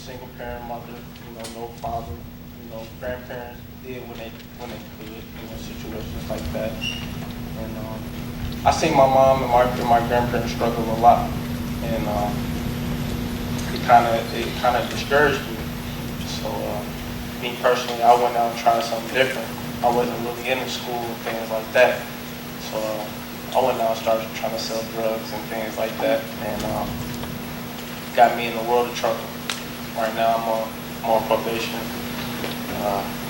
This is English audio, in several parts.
single parent mother, no father, grandparents did when they could, situations like that. And I seen my mom and my grandparents struggle a lot, and it kind of discouraged me. So me personally, I went out and tried something different. I wasn't really into school and things like that. So I went out and started trying to sell drugs and things like that, and got me in the world of trouble. Right now I'm on probation,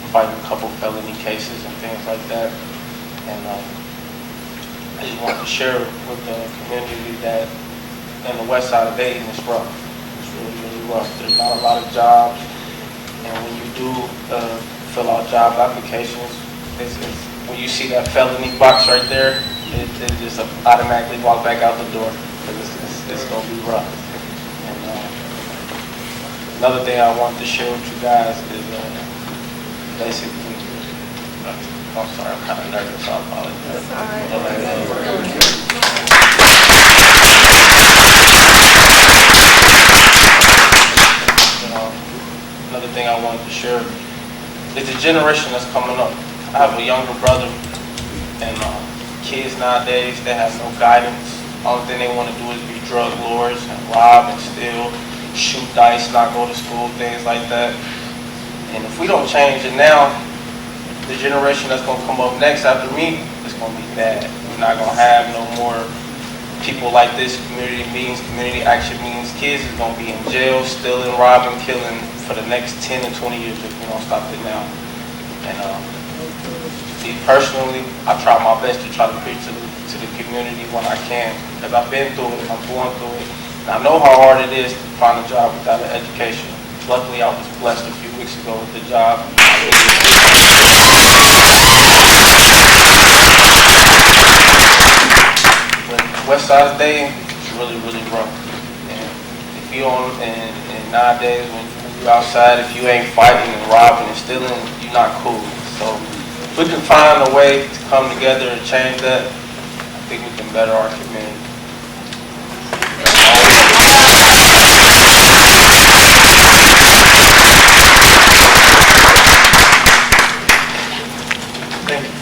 fighting a couple felony cases and things like that. And I just wanted to share with the community that in the west side of Dayton, it's rough. It's really, really rough. There's not a lot of jobs, and when you do fill out job applications, it's when you see that felony box right there, it just automatically walk back out the door, because it's going to be rough. And another thing I want to share with you guys is basically, I'm sorry, I'm kind of nervous, so I apologize. Another thing I wanted to share is the generation that's coming up. I have a younger brother, and kids nowadays, they have no guidance. Only thing they want to do is be drug lords and rob and steal, shoot dice, not go to school, things like that. And if we don't change it now, the generation that's going to come up next after me is going to be bad. We're not going to have no more people like this. Community meetings, community action meetings. Kids is going to be in jail, stealing, robbing, killing for the next 10 and 20 years if we don't stop it now. And me personally, I try my best to try to preach to the community when I can, because I've been through it, I'm going through it, and I know how hard it is to find a job without an education. Luckily, I was blessed a few weeks ago with the job. But west side of Dayton is really, really rough. And if you and nowadays when you're outside, if you ain't fighting and robbing and stealing, you're not cool. So if we can find a way to come together and change that, I think we can better our community. Thank you.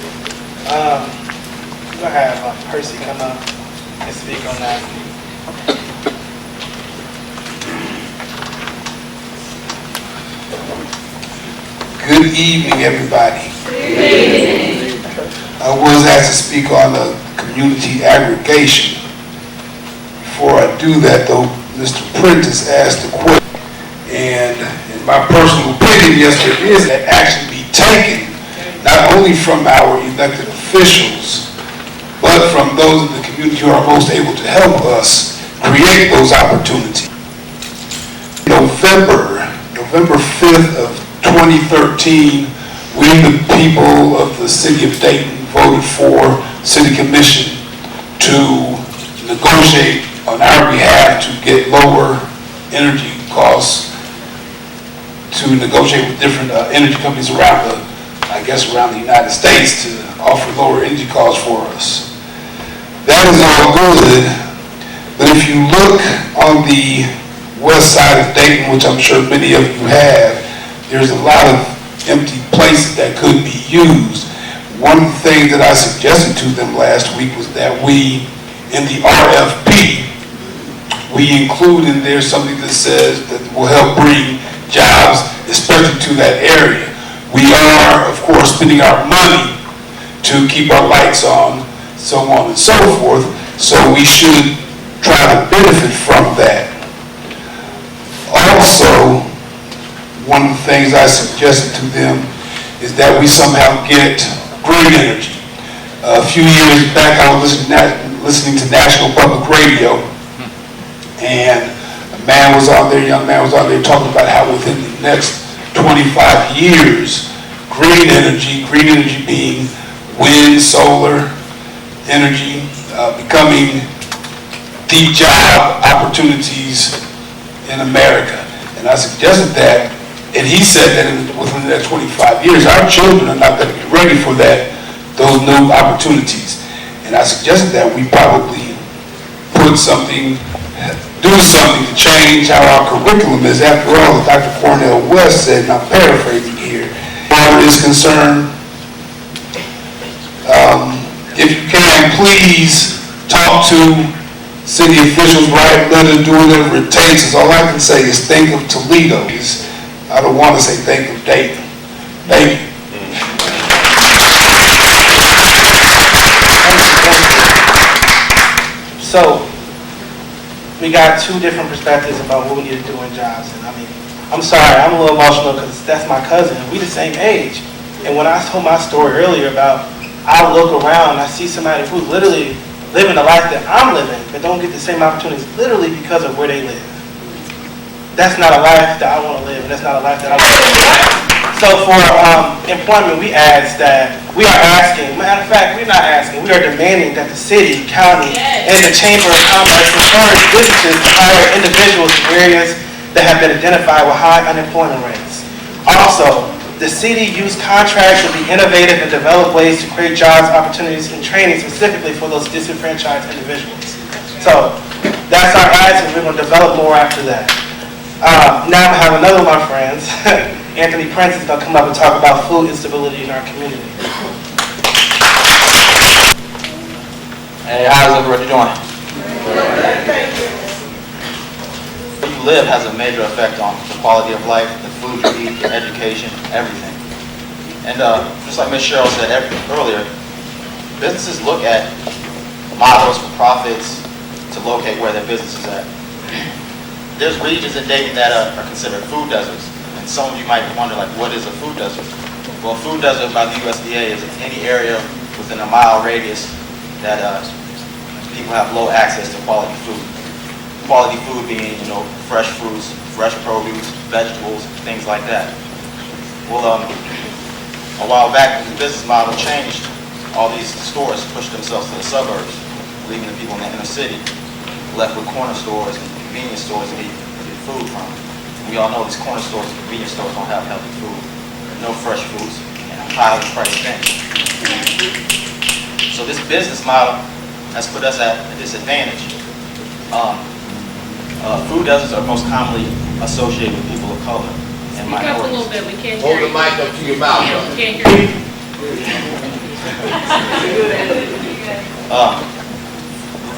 We're going to have Percy come up and speak on that. Good evening, everybody. Good evening. I was asked to speak on the community aggregation. Before I do that, though, Mr. Prentice asked a question, and in my personal opinion, yes, there is that action be taken, not only from our elected officials, but from those in the community who are most able to help us create those opportunities. November 5th of 2013, we, the people of the city of Dayton, voted for city commission to negotiate on our behalf to get lower energy costs, to negotiate with different energy companies around the United States to offer lower energy costs for us. That is all good, but if you look on the west side of Dayton, which I'm sure many of you have, there's a lot of empty places that could be used. One of the things that I suggested to them last week was that we, in the RFP, we include in there something that says that will help bring jobs, especially to that area. We are, of course, spending our money to keep our lights on, so on and so forth, so we should try to benefit from that. Also, one of the things I suggested to them is that we somehow get green energy. A few years back, I was listening to National Public Radio, and a young man was on there talking about how within the next 25 years, green energy being wind, solar energy, becoming the job opportunities in America. And I suggested that, and he said that within the next 25 years, our children are not going to be ready for those new opportunities. And I suggested that we probably put something do something to change how our curriculum is. After all, as Dr. Cornell West said, and I'm paraphrasing here, as far as is concerned, if you can, please talk to city officials, write letters, do whatever it takes. All I can say is think of Toledo. I don't want to say think of Dayton. Thank you. So, we got two different perspectives about what we need to do in jobs. And I mean, I'm sorry, I'm a little emotional because that's my cousin. We the same age. And when I told my story earlier about, I look around and I see somebody who's literally living the life that I'm living, but don't get the same opportunities literally because of where they live. That's not a life that I want to live, and that's not a life that I want to live. So for employment, we are asking, matter of fact, we're not asking, we are demanding that the city, county, and the Chamber of Commerce encourage businesses to hire individuals in areas that have been identified with high unemployment rates. Also, the city use contracts to be innovative and develop ways to create jobs, opportunities, and training specifically for those disenfranchised individuals. So that's our ask, and we're going to develop more after that. Now I have another of my friends, Anthony Prince, is going to come up and talk about food instability in our community. Hey, how's everybody doing? Where you live has a major effect on the quality of life, the food you eat, your education, everything. And just like Ms. Cheryl said earlier, businesses look at models for profits to locate where their business is at. There's regions in Dayton that are considered food deserts. And some of you might wonder, like, what is a food desert? Well, a food desert by the USDA is any area within a mile radius that people have low access to quality food. Quality food being, fresh fruits, fresh produce, vegetables, things like that. Well, a while back, when the business model changed, all these stores pushed themselves to the suburbs, leaving the people in the inner city left with corner stores and convenience stores to get food from. We all know these corner stores and convenience stores don't have healthy food, no fresh fruits, and highly priced things. So this business model has put us at a disadvantage. Food deserts are most commonly associated with people of color and Speak up a minorities. little bit, we can't Hold hear the you. mic up to your mouth. Yeah, brother. we can't hear you.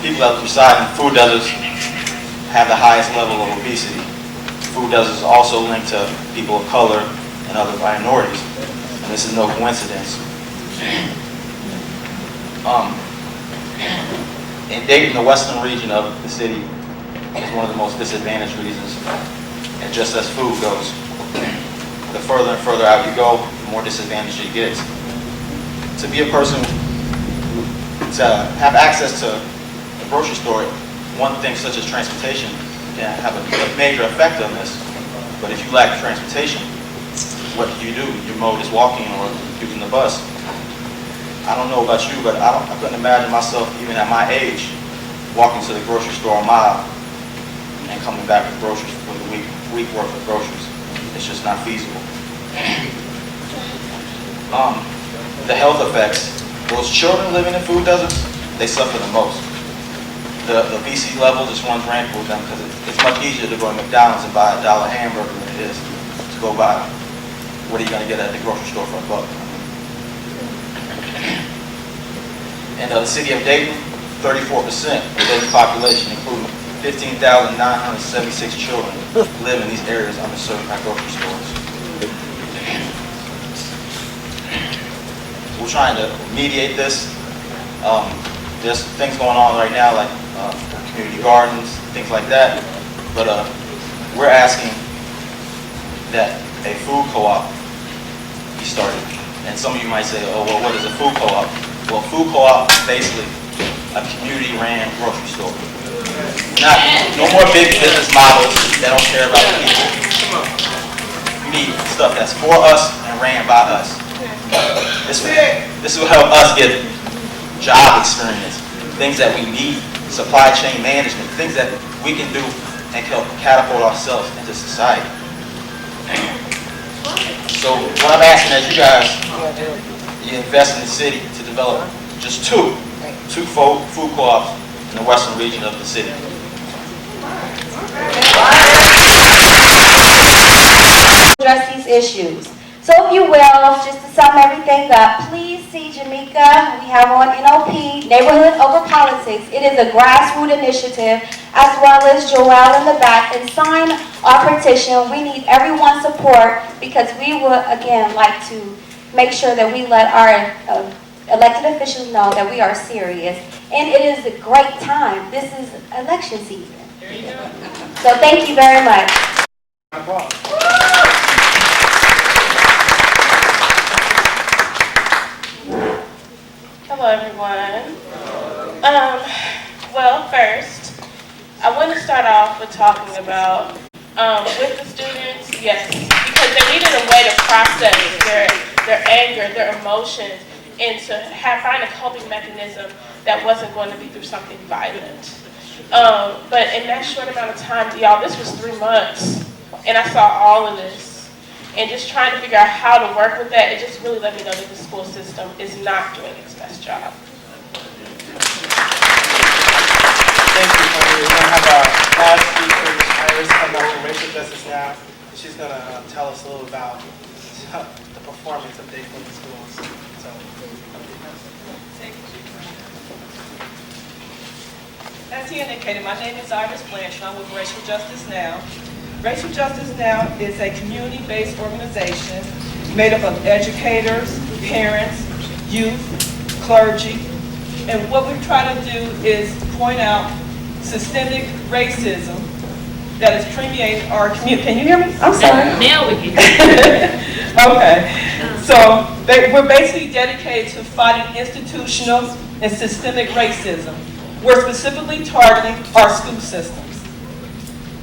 People that reside in food deserts have the highest level of obesity. Food deserts are also linked to people of color and other minorities, and this is no coincidence. In Dayton, the western region of the city is one of the most disadvantaged regions, and just as food goes, the further and further out you go, the more disadvantaged it gets. To be a person, to have access to a grocery store, one thing such as transportation can have a major effect on this. But if you lack transportation, what do? Your mode is walking or using the bus. I don't know about you, but I couldn't imagine myself, even at my age, walking to the grocery store a mile and coming back with groceries for the week worth of groceries. It's just not feasible. The health effects. Those children living in food deserts, they suffer the most. The obesity level just runs rampant with them because it's much easier to go to McDonald's and buy a $1 hamburger than it is to go buy, what are you going to get at the grocery store for $1? In the city of Dayton, 34% of the Dayton population, including 15,976 children, live in these areas underserved by grocery stores. We're trying to mediate this. There's things going on right now like community gardens, things like that. But we're asking that a food co-op be started. And some of you might say, oh, well, what is a food co-op? Well, food co-op is basically a community-ran grocery store. No more big business models that don't care about the people. You need stuff that's for us and ran by us. This will help us get job experience, things that we need, supply chain management, things that we can do and help catapult ourselves into society. So what I'm asking is you guys, you invest in the city to develop just two food co-ops in the western region of the city. Address these issues. So if you will, just to sum everything up, please see Jamaica. We have on NOP, Neighborhood Over Politics. It is a grassroots initiative, as well as Joelle in the back, and sign our petition. We need everyone's support because we would, again, like to make sure that we let our elected officials know that we are serious. And it is a great time. This is election season. There you go. So thank you very much. Hello, everyone. Well, first, I want to start off with talking about with the students, yes, because they needed a way to process their anger, their emotions, and to find a coping mechanism that wasn't going to be through something violent. But in that short amount of time, y'all, this was 3 months, and I saw all of this. And just trying to figure out how to work with that, it just really let me know that the school system is not doing its best job. Thank you, Tony. We're going to have our last speaker, Ms. Iris, come up from Racial Justice Now. She's going to tell us a little about the performance of Dade Public Schools. So, as he indicated, my name is Iris Blanchard. I'm with Racial Justice Now. Racial Justice Now is a community-based organization made up of educators, parents, youth, clergy, and what we try to do is point out systemic racism that is permeating our community. Can you hear me? I'm sorry. Now we can. Okay. So we're basically dedicated to fighting institutional and systemic racism. We're specifically targeting our school systems.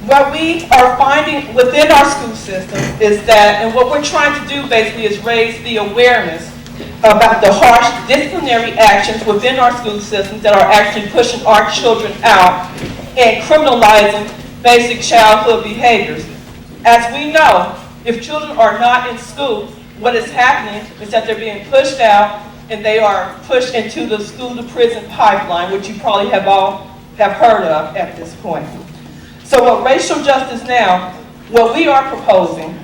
What we are finding within our school system is that, and what we're trying to do basically is raise the awareness about the harsh disciplinary actions within our school systems that are actually pushing our children out and criminalizing basic childhood behaviors. As we know, if children are not in school, what is happening is that they're being pushed out and they are pushed into the school to prison pipeline, which you probably have all have heard of at this point. So what Racial Justice Now, what we are proposing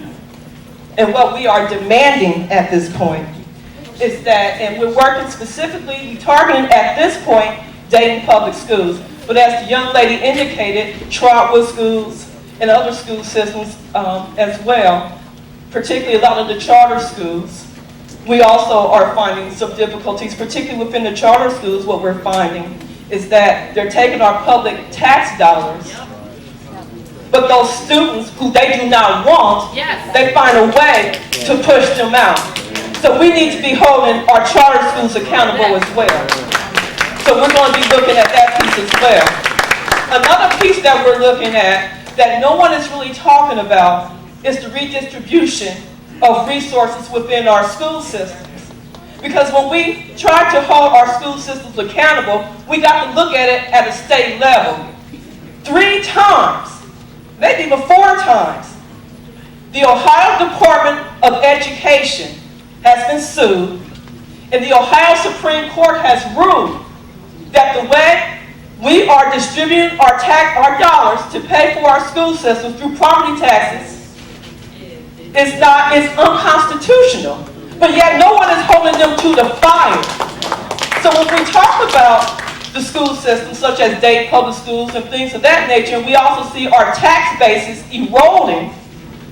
and what we are demanding at this point is that, and we're working specifically, targeting at this point, Dayton Public Schools. But as the young lady indicated, Trotwood schools and other school systems as well, particularly a lot of the charter schools. We also are finding some difficulties, particularly within the charter schools. What we're finding is that they're taking our public tax dollars, but those students who they do not want, they find a way to push them out. So we need to be holding our charter schools accountable as well. So we're going to be looking at that piece as well. Another piece that we're looking at that no one is really talking about is the redistribution of resources within our school systems. Because when we try to hold our school systems accountable, we got to look at it at a state level. 3 times, maybe even 4 times, the Ohio Department of Education has been sued, and the Ohio Supreme Court has ruled that the way we are distributing our dollars to pay for our school system through property taxes is unconstitutional. But yet no one is holding them to the fire. So when we talk about the school system, such as Dade Public Schools and things of that nature, and we also see our tax bases eroding,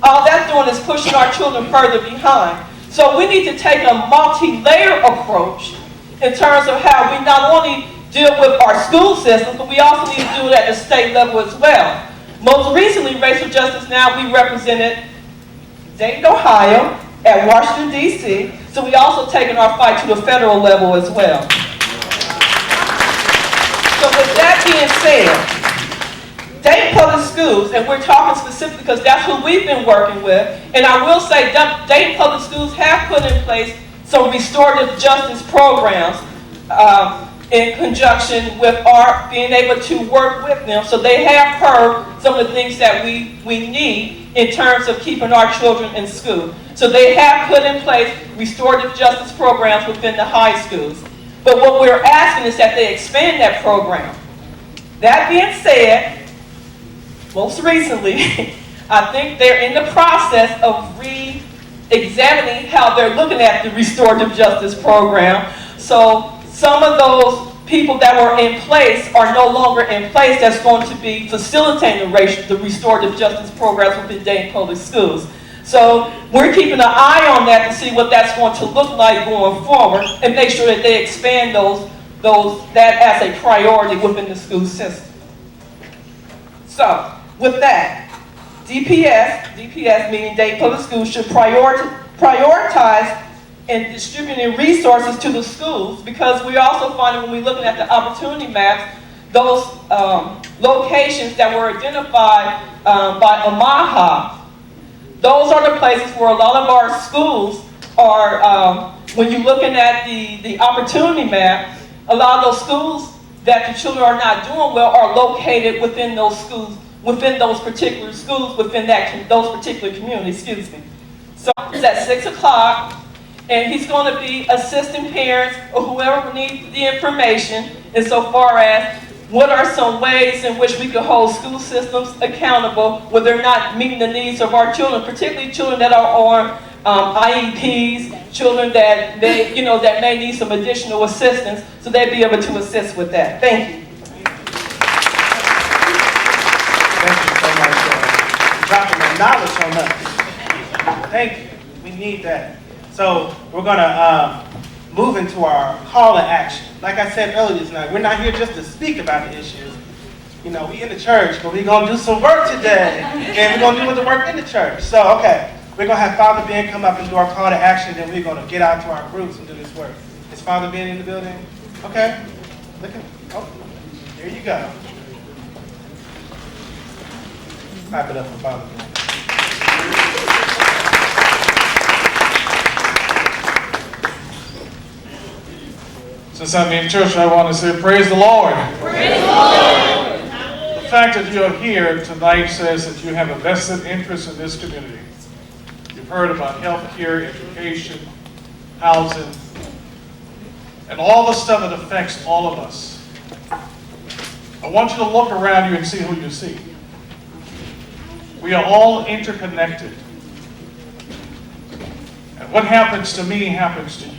all that's doing is pushing our children further behind. So we need to take a multi-layer approach in terms of how we not only deal with our school systems, but we also need to do it at the state level as well. Most recently, Racial Justice Now, we represented Dayton, Ohio, at Washington, D.C., so we also taken our fight to the federal level as well. So with that being said, Dayton Public Schools, and we're talking specifically because that's who we've been working with, and I will say Dayton Public Schools have put in place some restorative justice programs in conjunction with our being able to work with them. So they have heard some of the things that we need in terms of keeping our children in school. So they have put in place restorative justice programs within the high schools. But what we're asking is that they expand that program. That being said, most recently, I think they're in the process of re-examining how they're looking at the restorative justice program. So some of those people that were in place are no longer in place that's going to be facilitating the restorative justice programs within Dayton Public Schools. So we're keeping an eye on that to see what that's going to look like going forward and make sure that they expand that as a priority within the school system. So with that, DPS meaning Dayton Public Schools, should prioritize in distributing resources to the schools, because we also find when we're looking at the opportunity maps, those locations that were identified by Omaha, those are the places where a lot of our schools are, when you're looking at the opportunity map, a lot of those schools that the children are not doing well are located within those schools, within those particular schools, within those particular communities, excuse me. So it's at 6 o'clock, and he's going to be assisting parents or whoever needs the information insofar as what are some ways in which we can hold school systems accountable when they're not meeting the needs of our children, particularly children that are on IEPs, children that may need some additional assistance, so they'd be able to assist with that. Thank you. Thank you so much for dropping the knowledge on us. Thank you. We need that. So we're going to move into our call to action. Like I said earlier tonight, we're not here just to speak about the issues. You know, we in the church, but we're going to do some work today. And we're going to do the work in the church. So, okay, we're going to have Father Ben come up and do our call to action, then we're going to get out to our groups and do this work. Is Father Ben in the building? Okay. Look at, oh, there you go. Clap it up for Father Ben. Since I'm in church, I want to say praise the Lord. Praise the Lord. The fact that you're here tonight says that you have a vested interest in this community. You've heard about health care, education, housing, and all the stuff that affects all of us. I want you to look around you and see who you see. We are all interconnected. And what happens to me happens to you.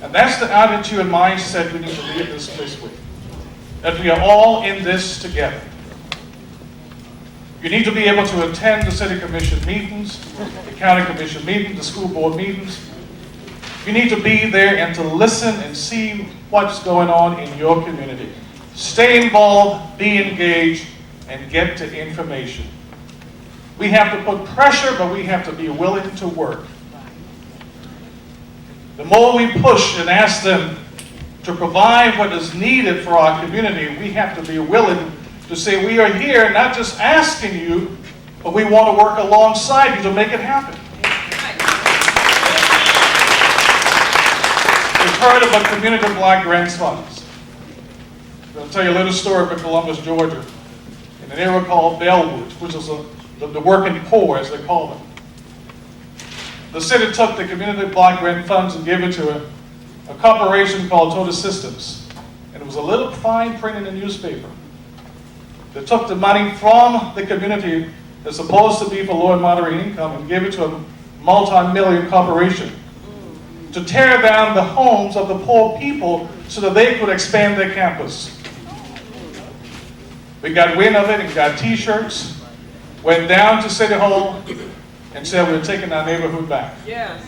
And that's the attitude and mindset we need to leave this place with. That we are all in this together. You need to be able to attend the city commission meetings, the county commission meetings, the school board meetings. You need to be there and to listen and see what's going on in your community. Stay involved, be engaged, and get to information. We have to put pressure, but we have to be willing to work. The more we push and ask them to provide what is needed for our community, we have to be willing to say we are here not just asking you, but we want to work alongside you to make it happen. We've heard about Community Block Grants Funds. I'm going to tell you a little story about Columbus, Georgia, in an area called Bellwood, which is the working poor, as they call them. The city took the Community Block Grant Funds and gave it to a corporation called Total Systems. And it was a little fine print in the newspaper. They took the money from the community that's supposed to be for low and moderate income and gave it to a multi-million corporation to tear down the homes of the poor people so that they could expand their campus. We got wind of it and got t-shirts, went down to City Hall and said we're taking our neighborhood back. Yes.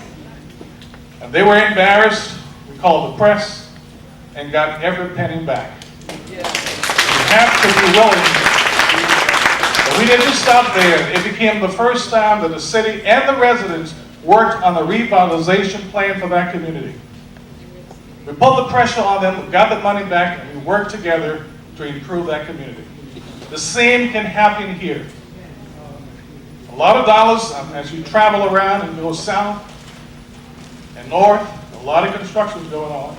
And they were embarrassed. We called the press and got every penny back. Yes. We have to be willing. But we didn't stop there. It became the first time that the city and the residents worked on a revitalization plan for that community. We put the pressure on them, we got the money back, and we worked together to improve that community. The same can happen here. A lot of dollars, as you travel around and go south and north, a lot of construction is going on.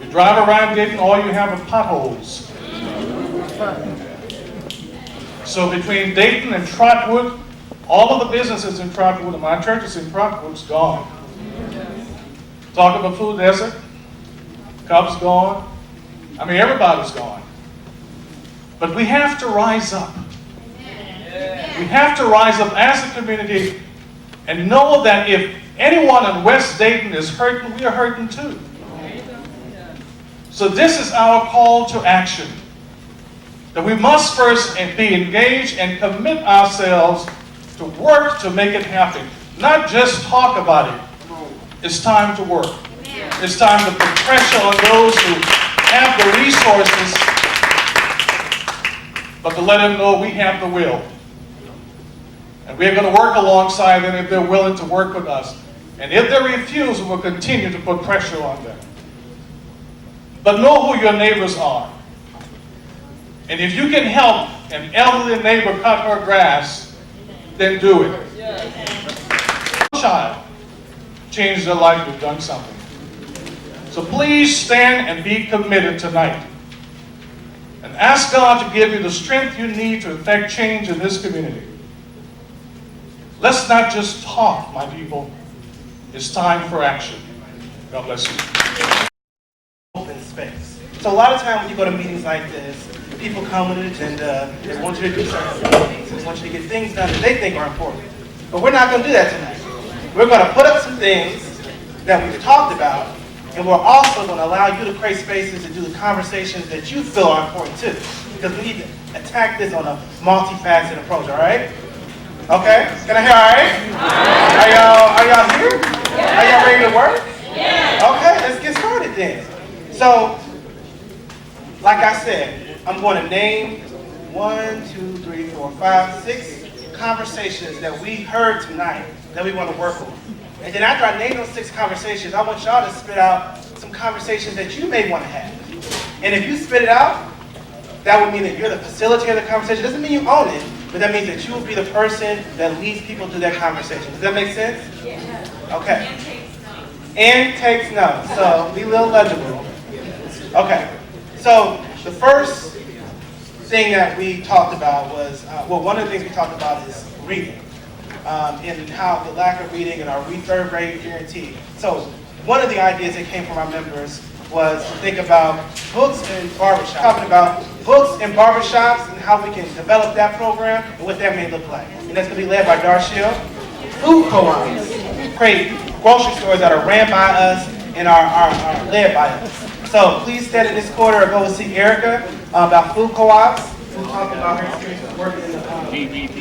You drive around Dayton, all you have are potholes. So between Dayton and Trotwood, all of the businesses in Trotwood, and my church is in Trotwood, is gone. Talk about food desert, Cubs gone. I mean, everybody's gone. But we have to rise up. We have to rise up as a community and know that if anyone in West Dayton is hurting, we are hurting too. So this is our call to action. That we must first be engaged and commit ourselves to work to make it happen. Not just talk about it. It's time to work. It's time to put pressure on those who have the resources, but to let them know we have the will. And we're going to work alongside them if they're willing to work with us. And if they refuse, we will continue to put pressure on them. But know who your neighbors are. And if you can help an elderly neighbor cut her grass, then do it. Child, change their life, we've done something. So please stand and be committed tonight. And ask God to give you the strength you need to effect change in this community. Let's not just talk, my people. It's time for action. God bless you. Open space. So a lot of times when you go to meetings like this, people come with an agenda, they want you to do certain things, they want you to get things done that they think are important. But we're not going to do that tonight. We're going to put up some things that we've talked about, and we're also going to allow you to create spaces to do the conversations that you feel are important too. Because we need to attack this on a multifaceted approach, all right? Okay? Can I hear all right? Are y'all here? Are y'all ready to work? Okay, let's get started then. So, like I said, I'm going to name 1, 2, 3, 4, 5, 6 conversations that we heard tonight that we want to work on. And then after I name those 6 conversations, I want y'all to spit out some conversations that you may want to have. And if you spit it out, that would mean that you're the facilitator of the conversation. It doesn't mean you own it, but that means that you will be the person that leads people through that conversation. Does that make sense? Yeah. Okay. And takes notes. So be a little legible. Okay. So the first thing that we talked about was, one of the things we talked about is reading. And how the lack of reading in our third grade guarantee. So one of the ideas that came from our members was to think about books and barbershops. Talking about books and barbershops and how we can develop that program and what that may look like. And that's going to be led by Darshil. Food co-ops, create grocery stores that are ran by us and are led by us. So please stand in this corner or go and see Erica about food co-ops. We'll talk about her experience working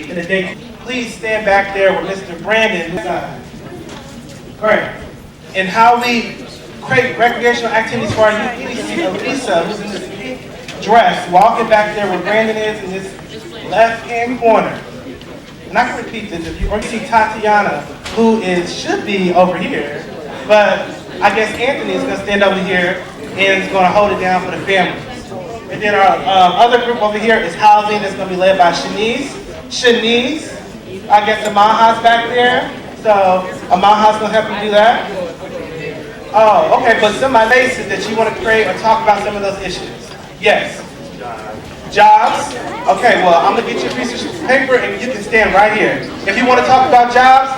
in the day. Please stand back there with Mr. Brandon. Great. And how we create recreational activities for our youth. Please see Elisa, who's in this pink dress, walking back there where Brandon is in this left-hand corner. And I can repeat this, or you see Tatiana, who should be over here, but I guess Anthony is going to stand over here and is going to hold it down for the families. And then our other group over here is housing, that's going to be led by Shanice, I guess Amaha's back there, so Amaha's going to help you do that. Oh, okay, but some of my ladies that you want to create or talk about some of those issues. Yes. Jobs. Okay, well, I'm going to get you a piece of paper and you can stand right here. If you want to talk about jobs,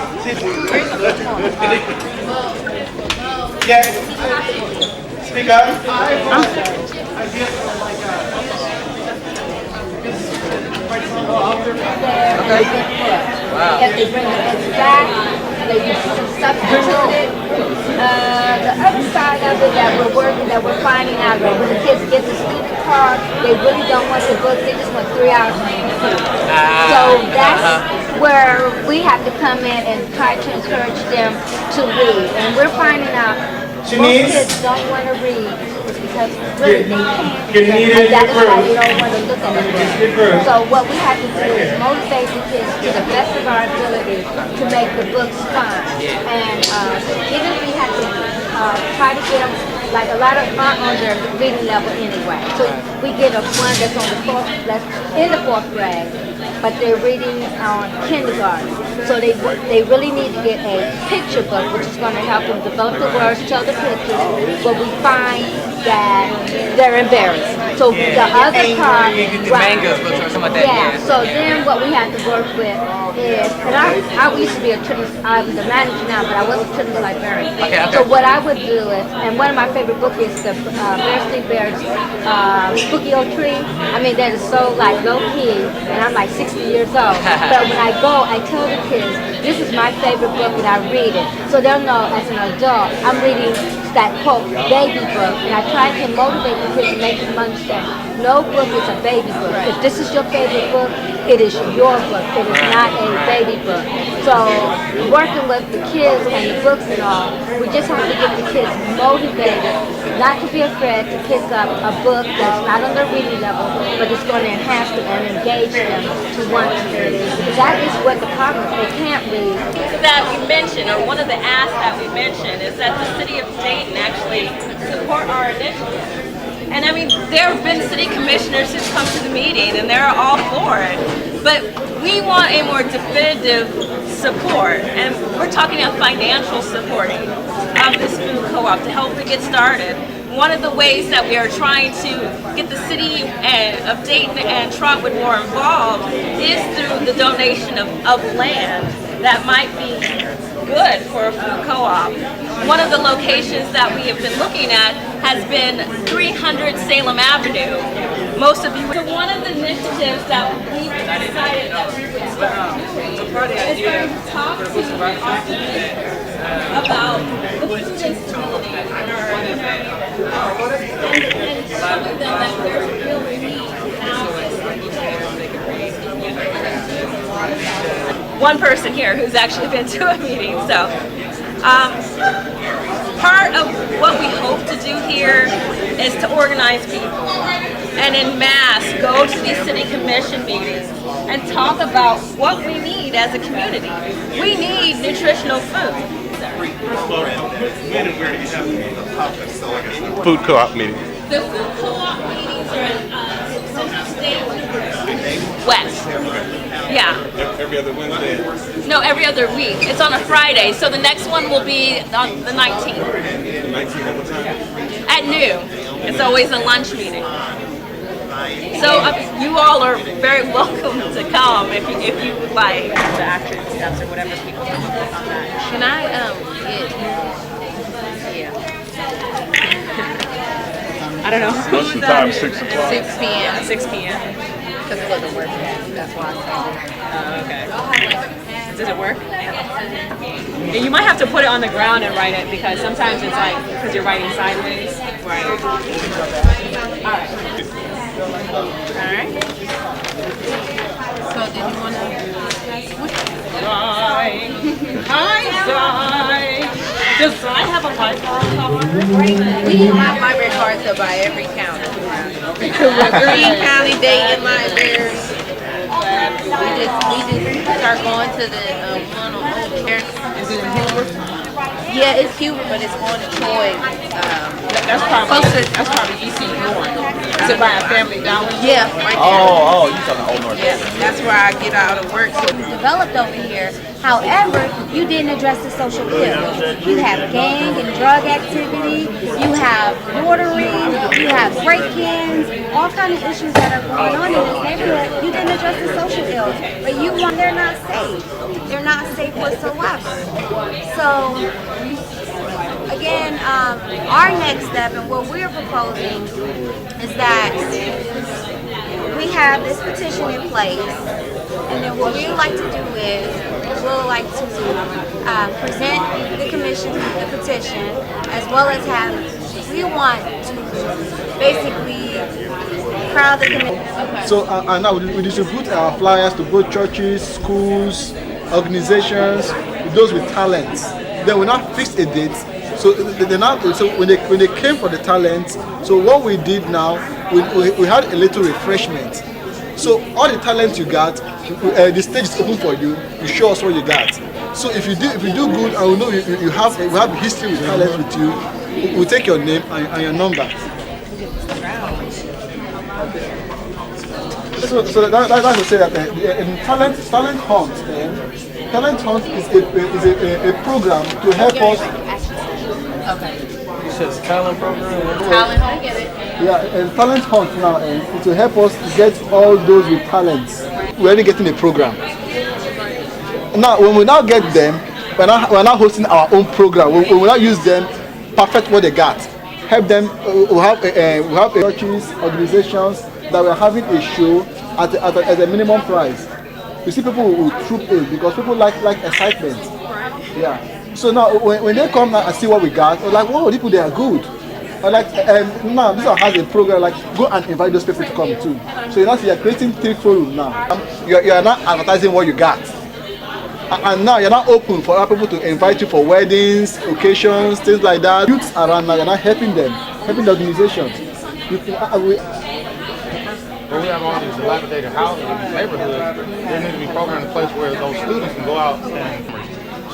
yes. Speak up. If they bring the books back, they do some substitute. The other side of it that we're finding out that when the kids get the student card, they really don't want the books, they just want 3 hours of food. So that's where we have to come in and try to encourage them to read. And we're finding out most kids don't want to read because really they can't. And that's why they don't want to look at it. So what we have to do is motivate the kids to the best of our ability to make the books fun. And even if we have to try to get them, like a lot of them aren't on their reading level anyway. So we get a one that's on that's in the 4th grade, but they're reading on kindergarten. So they really need to get a picture book, which is going to help them develop the words, tell the pictures, but we find that they're embarrassed. So the other part, right, yeah, so then what we have to work with is, and I used to be a children's, I'm the manager now, but I was a children's librarian. Okay. So what I would do is, and one of my favorite books is the Bear Bears Spooky Old Tree. I mean, that is so like low key, and I'm like 60 years old. But when I go, I tell the kids, this is my favorite book, and I read it. So they'll know as an adult, I'm reading that quote, baby book, and I try to motivate the kids to make them understand. No book is a baby book. If this is your favorite book, it is your book. It is not a baby book. So working with the kids and the books and all, we just have to get the kids motivated, not to be afraid to pick up a book that's not on their reading level, but it's going to enhance them and engage them to want to read. That is what the problem is. They can't read. That we mentioned, or one of the asks that we mentioned, is that the city of Dayton actually support our initiative. And I mean, there have been city commissioners who've come to the meeting and they're all for it. But we want a more definitive support, and we're talking about financial supporting of this food co-op to help it get started. One of the ways that we are trying to get the city of Dayton and Trotwood more involved is through the donation of land that might be good for a food co-op. One of the locations that we have been looking at has been 300 Salem Avenue. Most of you, so one of the initiatives that we decided that we would start doing is going to talk to our commissioners about the food instability in our community and showing them that there's real need now. One person here who's actually been to a meeting, so part of what we hope to do here is to organize people and in mass go to these city commission meetings and talk about what we need as a community. We need nutritional food. Food co-op meeting. The food co-op meetings are at Central State West. Yeah. Every other Wednesday. No, every other week. It's on a Friday, so the next one will be on the 19th. 19 at what time? At noon. It's always a lunch meeting. So you all are very welcome to come if you would like. The action steps or whatever people on that. Can I I don't know. Most of the time, 6 o'clock. 6 p.m. 6 p.m. Because it doesn't work. That's why I said okay. Does it work? Yeah, you might have to put it on the ground and write it because sometimes it's like, because you're writing sideways. Right. Alright. Alright. So did you want to... Hi, Does Cy have a library card? We have library cards to buy every county. Green County, Dayton Library. We just start going to the one on Oak Care. Is it in Hillsborough? Yeah, it's Cuban, but it's on to Troy. That's probably ECU one. Is it by a Family Dollar? Yeah, right there. Oh, you talking Old North. Yeah, that's where I get out of work. So it's developed over here. However, you didn't address the social ills. You have gang and drug activity, you have loitering, you have break-ins, all kinds of issues that are going on in this neighborhood. You didn't address the social ills, but you want, they're not safe. They're not safe whatsoever. So, again, our next step and what we're proposing is that we have this petition in place, and then what we would like to do is we would like to present the commission the petition, as well as we want to basically crowd the commission. So now we distribute our flyers to both churches, schools, organizations, those with talents. Then we now fix a date. So when they came for the talents, so what we did now, we had a little refreshment. So all the talents you got, the stage is open for you. You show us what you got. So if you do good, and we know we have a history with talents with you, we'll take your name and your number. So that's to say that talent hunt is a program to help us. Okay. It says talent program. Talent, I get it. Yeah, and talent hunt now to help us get all those with talents. We're already getting a program. now when we now get them, we're now hosting our own program. We will now use them, perfect what they got, help them. We have churches, organizations that we're having a show at a minimum price. You see, people will troop in because people like excitement. Yeah. So now when they come and see what we got, they're like, "Wow, people, they are good." Like now, this one has a program like go and invite those people to come too. So you're creating 3 forums now. You are not advertising what you got, and now you're not open for other people to invite you for weddings, occasions, things like that. Youths around now, you're not helping them, helping the organizations. Where we have all these dilapidated houses in these neighborhoods, there needs to be programs in place where those students can go out and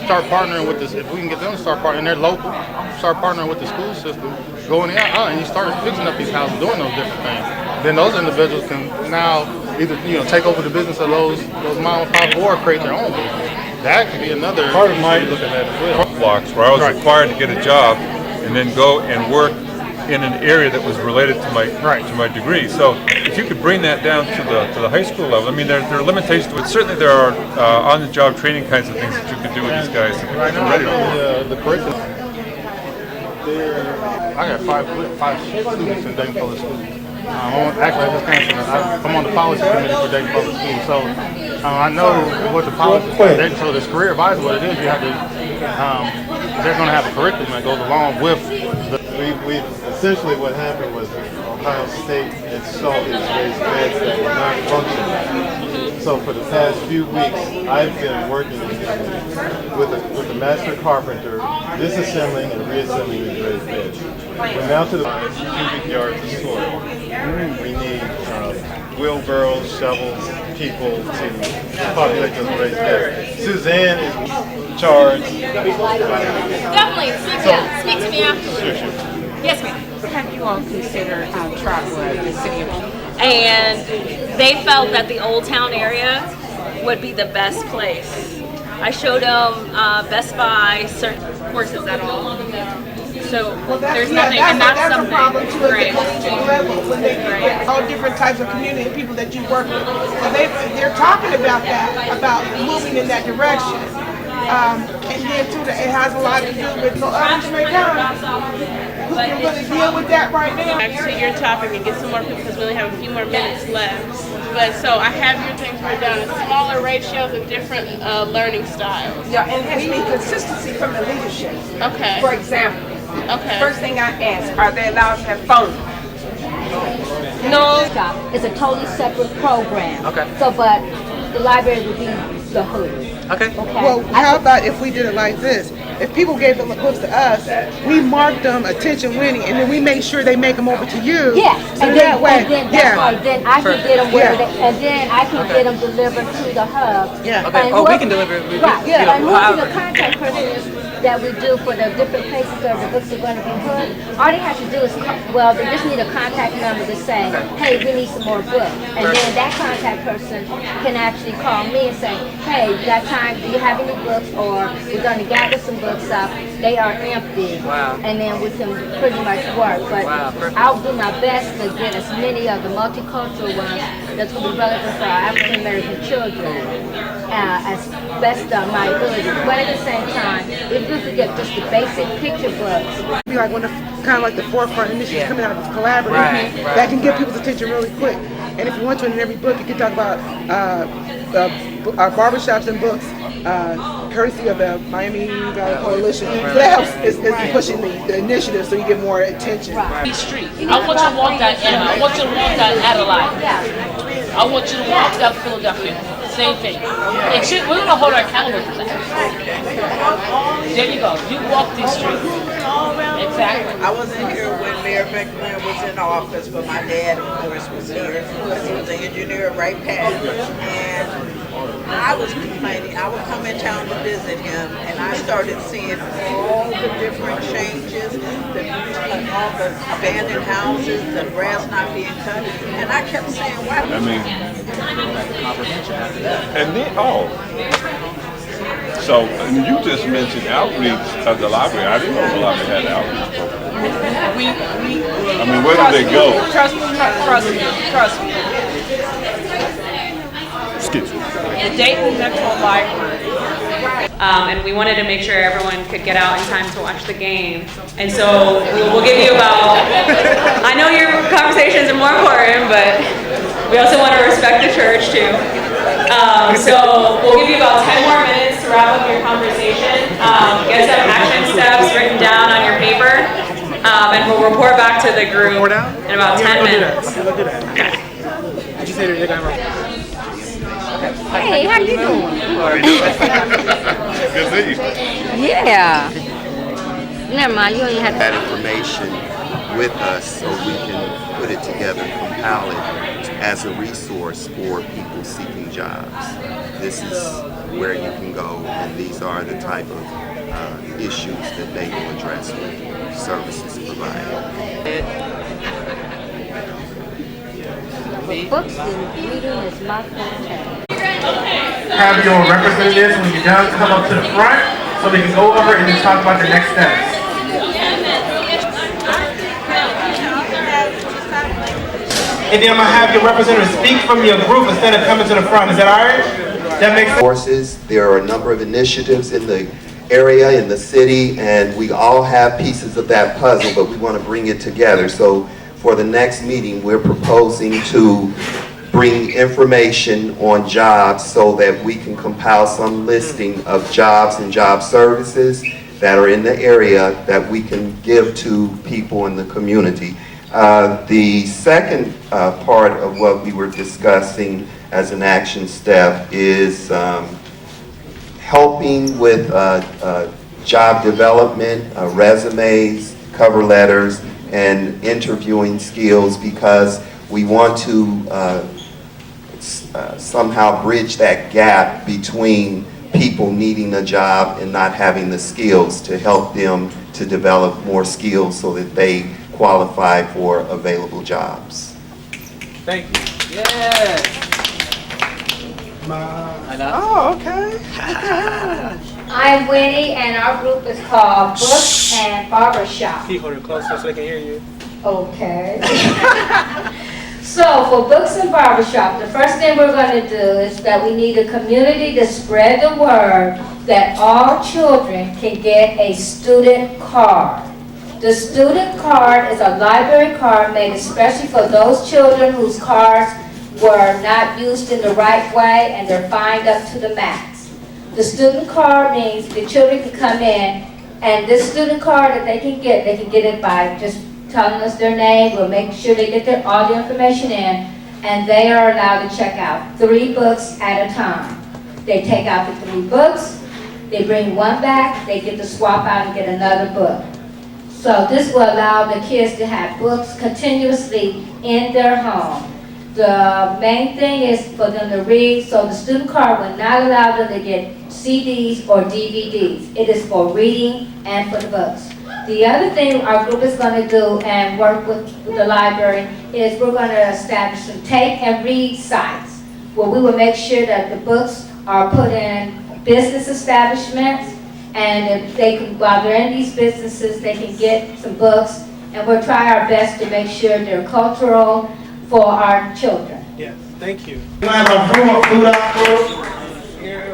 start partnering with this. If we can get them to start partnering, they're local, start partnering with the school system, going out and you start fixing up these houses, doing those different things. Then those individuals can now either take over the business of those mom and pop or create their own business. That could be another part of my look at that as well. Blocks where I was required to get a job and then go and work in an area that was related to my degree. So if you could bring that down to the high school level, I mean there are limitations, but certainly there are on-the-job training kinds of things that you could do with these guys. Right now, the curriculum. I got five students in Dayton Public Schools. Actually, I just came from. I'm on the policy committee for Dayton Public Schools, so I know what the policy is. So this career advisor, what it is, you have to. They're going to have a curriculum that goes along with. We've essentially what happened was Ohio State installed its raised beds that were not functioning. So for the past few weeks, I've been working with the master carpenter, disassembling and reassembling these raised beds. We're now to the cubic yards of soil. We need wheelbarrows, shovels, people to populate those raised beds. Suzanne is in charge. Definitely, speak to me afterwards. Sure. Yes, ma'am. Have you all considered Trotwood, the city of? And they felt that the Old Town area would be the best place. I showed them Best Buy, certain courses at all. So there's nothing, and that's a something. problem too at the collegiate level when they get all different types of community people that you work with. So they're talking about that, about moving in that direction. And then too, it has a lot to do with others may come who can really deal with that right now. Back to your topic and get some more people because we only have a few more minutes left. But so I have your things written down in smaller ratios and different learning styles. Yeah, and we need consistency from the leadership. Okay. For example, first thing I ask, are they allowed to have phones? No. It's a totally separate program. Okay. So, but the library would be the hood. Okay. Well, how about if we did it like this? If people gave the books to us, we marked them attention winning, and then we make sure they make them over to you. Yeah, so and that then, way, that's right. Then I can get them where and then I can get them delivered to the hub. Yeah. Okay. And We can deliver it. Right. Yeah. And who's the contact person that we do for the different places where the books are going to be put? All they have to do is, they just need a contact number to say, hey, we need some more books. And then that contact person can actually call me and say, hey, that time, do you have any books? Or we're going to gather some books up. They are empty. Wow. And then we can pretty much work. But I'll do my best to get as many of the multicultural ones that's going to be relevant for our African American children as best of my ability. But at the same time, if we could get just the basic picture books. Be like one of kind of like the forefront initiatives coming out of this collaborative that can get people's attention really quick. And if you want to, in every book, you can talk about our barbershops and books, courtesy of the Miami Valley Coalition. So that helps is pushing the initiative so you get more attention. Street. I want you to walk that Anna. I want you to walk that Adelaide. I want you to walk that Philadelphia. Same thing. And we're going to hold our calendar for that. There you go. You walk these streets. Exactly. I wasn't here when Mayor McMahon was in office, but my dad, of course, was here because he was an engineer right past. And I was complaining. I would come in town to visit him, and I started seeing all the different changes, all the abandoned houses, the grass not being cut, and I kept saying, why? I mean, and then, so and you just mentioned outreach at the library. I didn't know the library had an outreach program. I mean, where do they go? Trust me. Excuse me. The Dayton Metro Library And we wanted to make sure everyone could get out in time to watch the game. And so we'll give you about, I know your conversations are more important, but we also want to respect the church too. So we'll give you about 10 more minutes to wrap up your conversation. Get some action steps written down on your paper. And we'll report back to the group in about 10 minutes. Hey, how you doing? Good to see you. Yeah. Never mind, you only have That information with us so we can put it together, compile it as a resource for people seeking jobs. This is where you can go, and these are the type of issues that they will address with services provided. books and reading is my forte. Have your representatives, when you're done, come up to the front so we can go over and just talk about the next steps. And then I'm gonna have your representative speak from your group instead of coming to the front. Is that all right? That makes sense? Courses, there are a number of initiatives in the area, in the city, and we all have pieces of that puzzle, but we want to bring it together. So for the next meeting, we're proposing to bring information on jobs so that we can compile some listing of jobs and job services that are in the area that we can give to people in the community. The second part of what we were discussing as an action step is helping with job development, resumes, cover letters, and interviewing skills, because we want to somehow bridge that gap between people needing a job and not having the skills, to help them to develop more skills so that they qualify for available jobs. Thank you. Yes. Oh, okay. I'm Winnie, and our group is called Books and Barbershop. Keep holding closer so they can hear you. Okay. So for Books and Barbershop, the first thing we're going to do is that we need a community to spread the word that all children can get a student card. The student card is a library card made especially for those children whose cards were not used in the right way and they're fined up to the max. The student card means the children can come in, and this student card that they can get it by just telling us their name. We'll make sure they get all the information in, and they are allowed to check out 3 books at a time. They take out the 3 books, they bring one back, they get to swap out and get another book. So this will allow the kids to have books continuously in their home. The main thing is for them to read, so the student card will not allow them to get CDs or DVDs. It is for reading and for the books. The other thing our group is going to do and work with the library is we're going to establish some take and read sites where we will make sure that the books are put in business establishments, and if they can, while they're in these businesses, they can get some books, and we'll try our best to make sure they're cultural for our children. Yes, thank you. We have a food out group.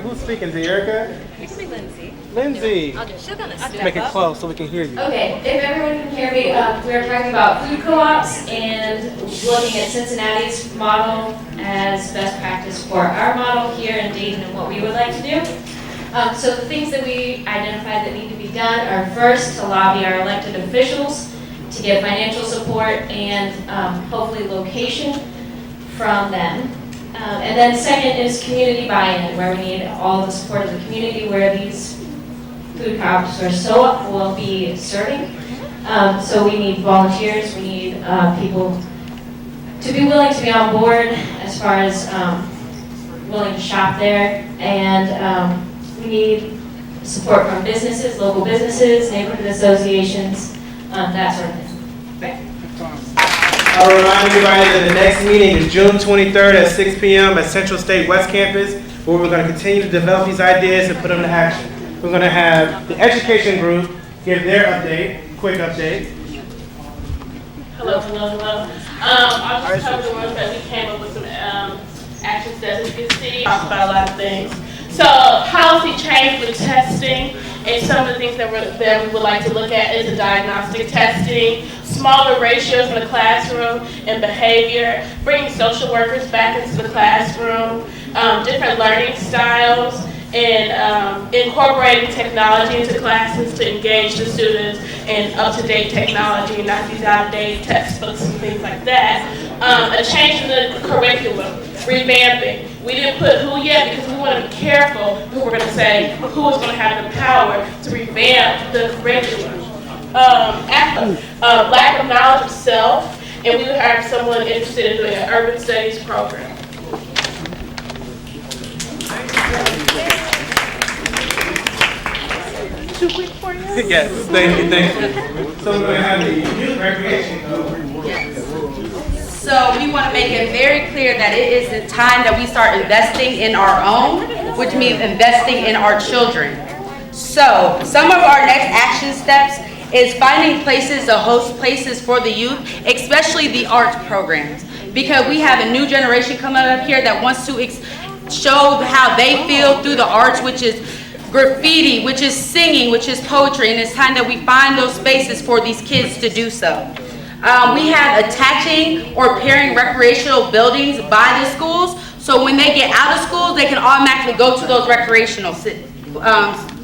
Who's speaking to Erica? It could be Lindsay. Lindsay. She's gonna step Make it up. close so we can hear you. Okay, if everyone can hear me, we're talking about food co-ops and looking at Cincinnati's model as best practice for our model here in Dayton and what we would like to do. So the things that we identified that need to be done are, first, to lobby our elected officials to get financial support and hopefully location from them. And then second is community buy-in, where we need all the support of the community where these food co-ops will be serving. So we need volunteers, we need people to be willing to be on board as far as willing to shop there, and we need support from businesses, local businesses, neighborhood associations, that sort of thing. I'll remind everybody that the next meeting is June 23rd at 6 p.m. at Central State West Campus, where we're going to continue to develop these ideas and put them to action. We're going to have the education group give their update, quick update. Hello. I'll just cover the ones that we came up with some action steps in the city. Talk about a lot of things. So policy change with testing, and some of the things that we would like to look at is the diagnostic testing, smaller ratios in the classroom and behavior, bringing social workers back into the classroom, different learning styles, and incorporating technology into classes to engage the students in up-to-date technology, not these out-of-date textbooks and things like that. A change in the curriculum, revamping. We didn't put who yet because we want to be careful who we're going to say who is going to have the power to revamp the curriculum. Lack of knowledge of self, and we would have someone interested in doing an urban studies program. Too quick for you? Yes, thank you. So we're going to have the youth recreation. So we want to make it very clear that it is the time that we start investing in our own, which means investing in our children. So some of our next action steps is finding places to host places for the youth, especially the arts programs, because we have a new generation coming up here that wants to show how they feel through the arts, which is graffiti, which is singing, which is poetry, and it's time that we find those spaces for these kids to do so. We have attaching or pairing recreational buildings by the schools, so when they get out of school, they can automatically go to those recreational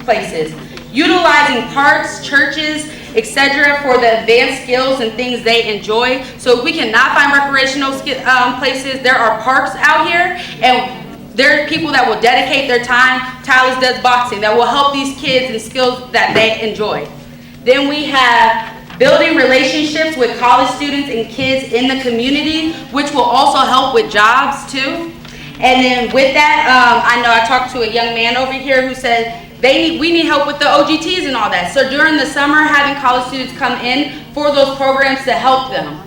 places. Utilizing parks, churches, etc. for the advanced skills and things they enjoy. So if we cannot find recreational places, there are parks out here, and there are people that will dedicate their time. Tyler's does boxing that will help these kids and skills that they enjoy. Then we have building relationships with college students and kids in the community, which will also help with jobs too. And then with that, I know I talked to a young man over here who said we need help with the OGTs and all that. So during the summer, having college students come in for those programs to help them.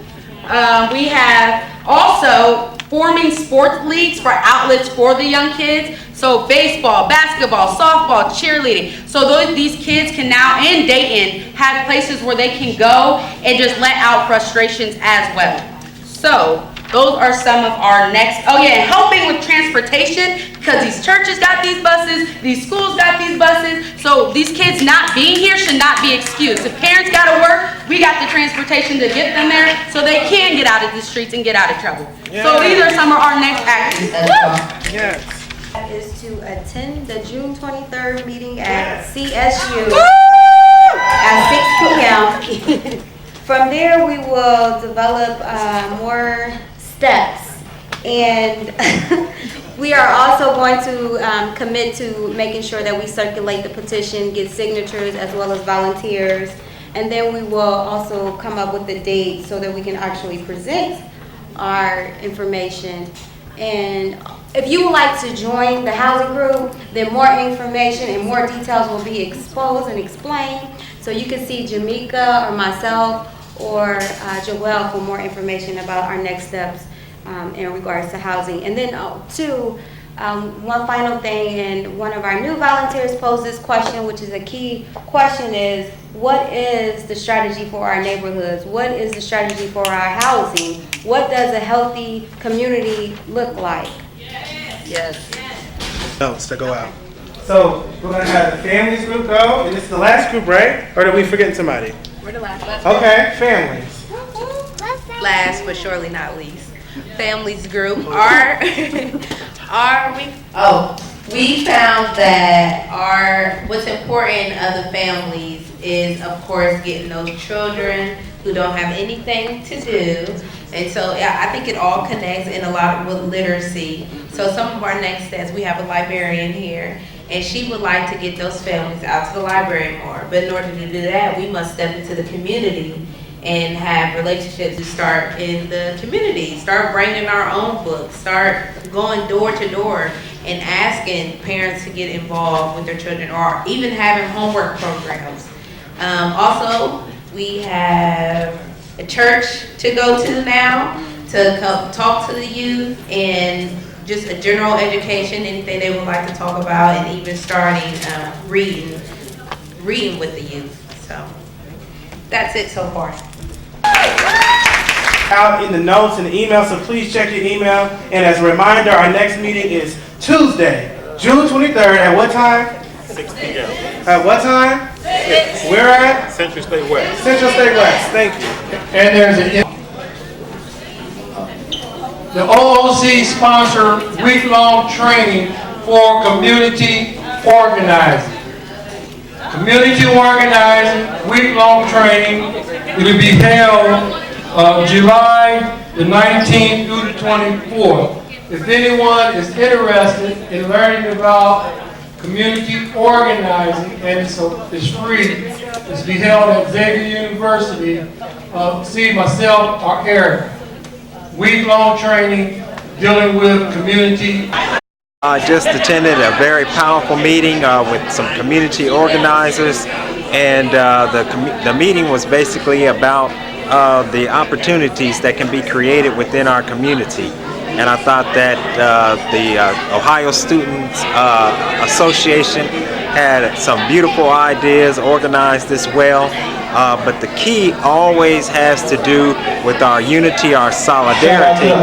We have also forming sports leagues for outlets for the young kids. So baseball, basketball, softball, cheerleading. So these kids can now, in Dayton, have places where they can go and just let out frustrations as well. So those are some of our next, helping with transportation, because these churches got these buses, these schools got these buses, so these kids not being here should not be excused. If parents gotta work, we got the transportation to get them there so they can get out of the streets and get out of trouble. Yeah. So these are some of our next actions. Yes. Is to attend the June 23rd meeting at CSU at 6 p.m. From there, we will develop more steps, and we are also going to commit to making sure that we circulate the petition, get signatures as well as volunteers, and then we will also come up with the date so that we can actually present our information. And if you would like to join the housing group, then more information and more details will be exposed and explained. So you can see Jamaica or myself or Joelle for more information about our next steps in regards to housing. And then one final thing, and one of our new volunteers posed this question, which is a key question, is what is the strategy for our neighborhoods? What is the strategy for our housing? What does a healthy community look like? Yes. Notes to go out. So we're going to have the families group go, and this is the last group, right? Or are we forgetting somebody? We're the last. Okay, families. Last but surely not least, families group. We found that what's important of the families is, of course, getting those children who don't have anything to do. And so I think it all connects in a lot with literacy. So some of our next steps, we have a librarian here, and she would like to get those families out to the library more. But in order to do that, we must step into the community and have relationships to start in the community, start bringing our own books, start going door to door and asking parents to get involved with their children, or even having homework programs. Also, we have a church to go to now to come talk to the youth, and just a general education, anything they would like to talk about, and even starting reading with the youth. So that's it so far. Out in the notes and the email, so please check your email. And as a reminder, our next meeting is Tuesday, June 23rd, at what time? 6 p.m. At what time? 6. Where at? Central State West. Central State West, thank you. And there's the OOC sponsor week-long training for community organizing. Community organizing, week-long training. It will be held July the 19th through the 24th. If anyone is interested in learning about community organizing, and it's free, it's to be held at Xavier University. See myself or Eric. Week-long training dealing with community. I just attended a very powerful meeting with some community organizers, and the meeting was basically about the opportunities that can be created within our community. And I thought that the Ohio Students Association had some beautiful ideas, organized this well. But the key always has to do with our unity, our solidarity,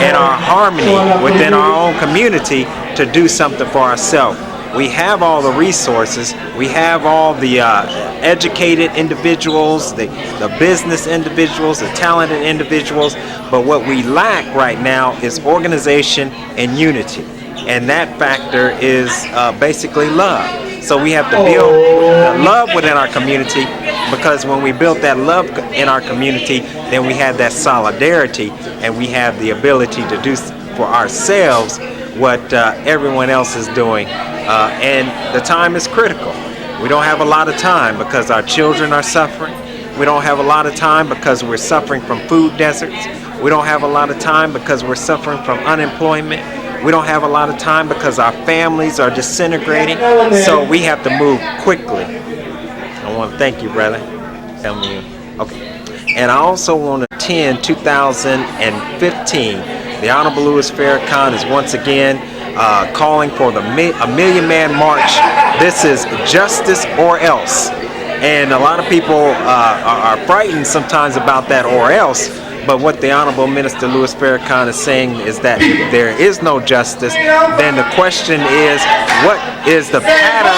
and our harmony within our own community to do something for ourselves. We have all the resources, we have all the educated individuals, the business individuals, the talented individuals, but what we lack right now is organization and unity. And that factor is basically love. So we have to build the love within our community, because when we build that love in our community, then we have that solidarity, and we have the ability to do for ourselves what everyone else is doing. And the time is critical. We don't have a lot of time because our children are suffering. We don't have a lot of time because we're suffering from food deserts. We don't have a lot of time because we're suffering from unemployment. We don't have a lot of time because our families are disintegrating. So we have to move quickly. I want to thank you, brother. Tell me. Okay. And I also want to attend 2015. The Honorable Louis Farrakhan is once again calling for the A Million Man March. This is justice or else. And a lot of people are frightened sometimes about that or else. But what the Honorable Minister Louis Farrakhan is saying is that there is no justice. Then the question is, what is the pattern?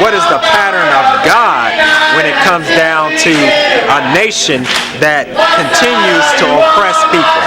What is the pattern of God when it comes down to a nation that continues to oppress people?